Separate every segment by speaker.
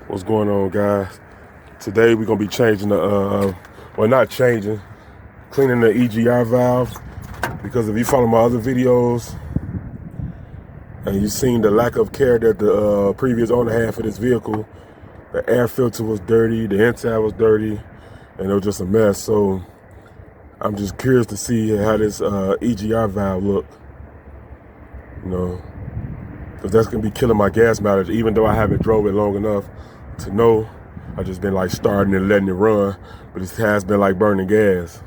Speaker 1: What's going on, guys? Today we're gonna be changing the well, not changing, cleaning the EGR valve, because if you follow my other videos and you've seen the lack of care that the previous owner had for this vehicle, the air filter was dirty, the inside was dirty, and it was just a mess. So I'm just curious to see how this EGR valve look, you know, because that's gonna be killing my gas mileage, even though I haven't drove it long enough to know. I just been like starting and letting it run, but it has been like burning gas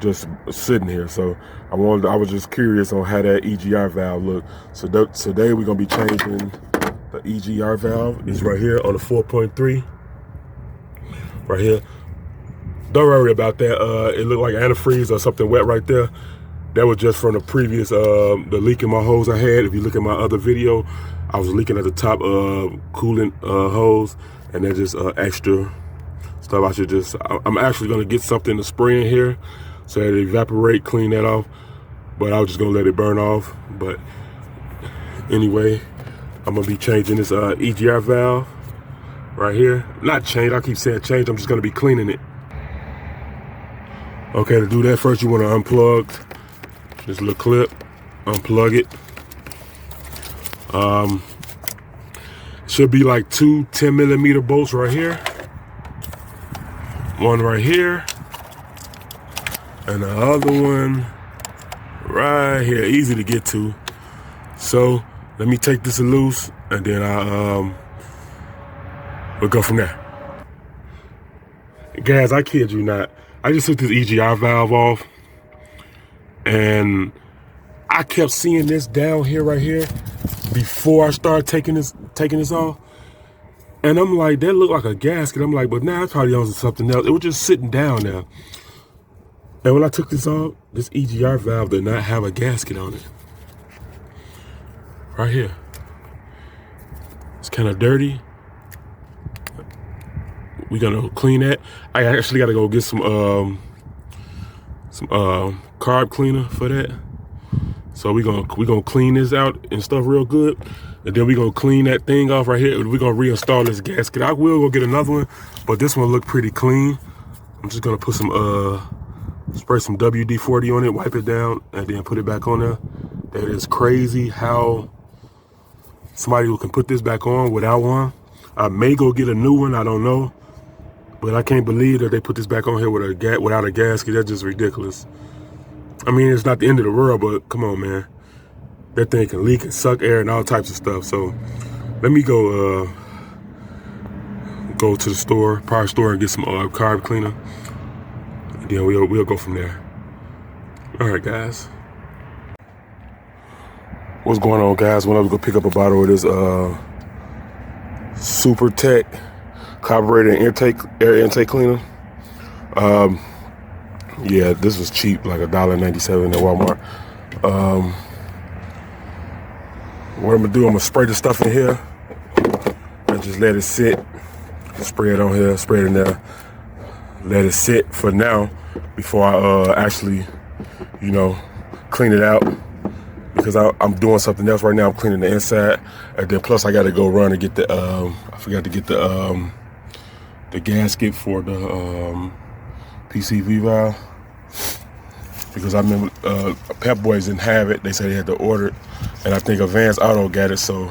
Speaker 1: just sitting here. So I was just curious on how that EGR valve look. So today we're gonna be changing the EGR valve. It's right here on the 4.3 right here. Don't worry about that. It looked like antifreeze or something wet right there. That was just from the previous, the leak in my hose I had. If you look at my other video, I was leaking at the top coolant hose, and that's just extra stuff. I'm actually gonna get something to spray in here so that it evaporate, clean that off, but I was just gonna let it burn off. But anyway, I'm gonna be changing this EGR valve right here. Not change, I keep saying change, I'm just gonna be cleaning it. Okay, to do that, first you wanna unplug this little clip, unplug it. Should be like two 10mm bolts right here. One right here. And the other one right here, easy to get to. So let me take this loose, and then we'll go from there. Guys, I kid you not. I just took this EGR valve off, and I kept seeing this down here, right here, before I started taking this off. And I'm like, that looked like a gasket. I'm like, but now it's probably on something else. It was just sitting down there. And when I took this off, this EGR valve did not have a gasket on it. Right here. It's kind of dirty. We're gonna clean that. I actually gotta go get some carb cleaner for that. So we're gonna clean this out and stuff real good, and then we're gonna clean that thing off right here. We're gonna reinstall this gasket. I will go get another one, but this one looked pretty clean. I'm just gonna put some spray some WD-40 on it, wipe it down, and then put it back on there. That is crazy how somebody who can put this back on without one. I may go get a new one, I don't know, but I can't believe that they put this back on here without a gasket. That's just ridiculous. I mean, it's not the end of the world, but come on, man. That thing can leak and suck air and all types of stuff. So let me go to the store, power store, and get some carb cleaner. And then we'll go from there. All right, guys. What's going on, guys? When I was gonna pick up a bottle of this Vortec carburetor air intake cleaner. Yeah, this was cheap, like $1.97 at Walmart. What I'm gonna do, I'm gonna spray the stuff in here and just let it sit. Spray it on here, spray it in there. Let it sit for now before I actually, clean it out. Because I'm doing something else right now. I'm cleaning the inside, and then plus I gotta go run and get the, I forgot to get the gasket for the PCV valve, because I remember Pep Boys didn't have it. They said they had to order it, and I think Advanced Auto got it. So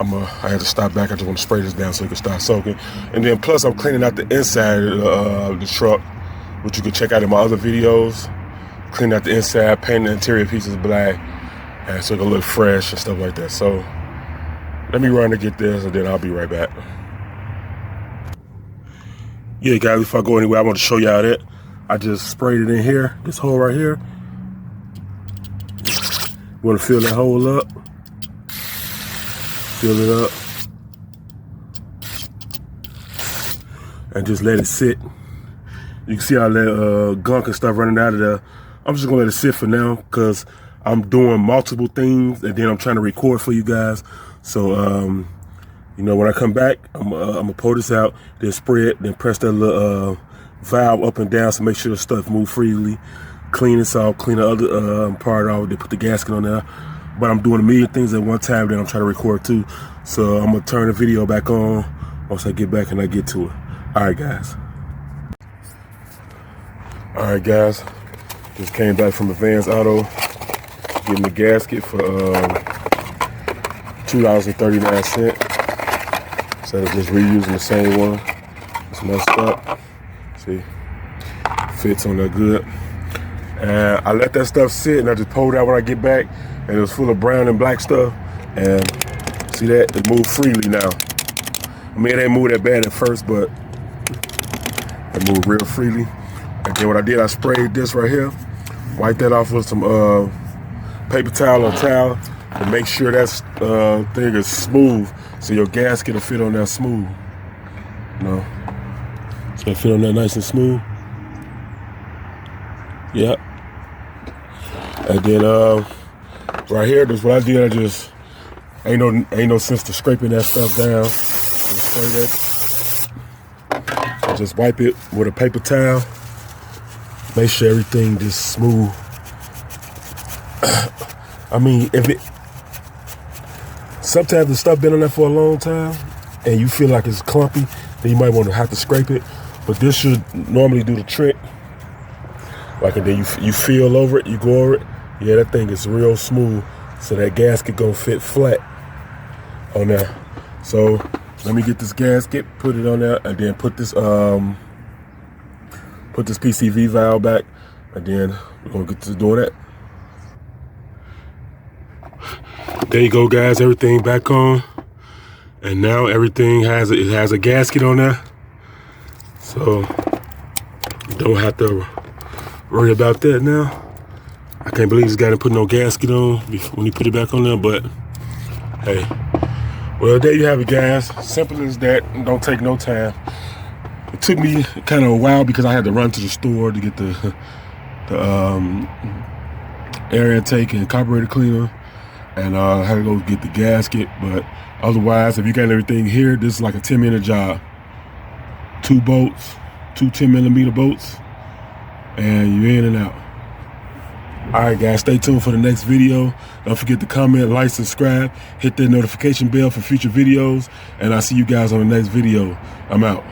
Speaker 1: I had to stop back. I just want to spray this down so it can start soaking. And then plus I'm cleaning out the inside of the truck, which you can check out in my other videos. Cleaning out the inside, painting the interior pieces black, and so it can look fresh and stuff like that. So let me run to get this, and then I'll be right back. Yeah, guys, before I go anywhere, I want to show y'all that I just sprayed it in here, this hole right here. You want to fill that hole up. Fill it up. And just let it sit. You can see all that gunk and stuff running out of there. I'm just going to let it sit for now because I'm doing multiple things, and then I'm trying to record for you guys. So, when I come back, I'm gonna pull this out, then spray it, then press that little valve up and down to make sure the stuff move freely. Clean this off, clean the other part off, then put the gasket on there. But I'm doing a million things at one time, then I'm trying to record too. So I'm gonna turn the video back on once I get back and I get to it. All right, guys. All right, guys. Just came back from Advance Auto, getting the gasket for $2.39. Instead of just reusing the same one. It's messed up. See, fits on there good. And I let that stuff sit, and I just pulled out when I get back, and it was full of brown and black stuff. And see that? It moved freely now. I mean, it didn't move that bad at first, but it moved real freely. And then what I did, I sprayed this right here, wiped that off with some paper towel or towel to make sure that thing is smooth, so your gasket will fit on there smooth. You know, so it'll fit on there nice and smooth. Yep. And then right here, this is what I did. I just ain't no sense to scraping that stuff down. Just spray that. Just wipe it with a paper towel. Make sure everything just smooth. I mean, sometimes the stuff been on there for a long time and you feel like it's clumpy, then you might want to have to scrape it. But this should normally do the trick. Like, and then you feel over it, you go over it. Yeah, that thing is real smooth. So that gasket gonna fit flat on there. So let me get this gasket, put it on there, and then put this PCV valve back, and then we're gonna get to doing that. There you go, guys. Everything back on, and now everything has a gasket on there, so you don't have to worry about that now. I can't believe this guy didn't put no gasket on when he put it back on there, but hey. Well, there you have it, guys. Simple as that. Don't take no time. It took me kind of a while because I had to run to the store to get the air intake and carburetor cleaner, and I had to go get the gasket. But otherwise, if you got everything here, this is like a 10-minute job. 2 bolts, 2 10-millimeter bolts, and you're in and out. All right, guys, stay tuned for the next video. Don't forget to comment, like, subscribe, hit that notification bell for future videos, and I'll see you guys on the next video. I'm out.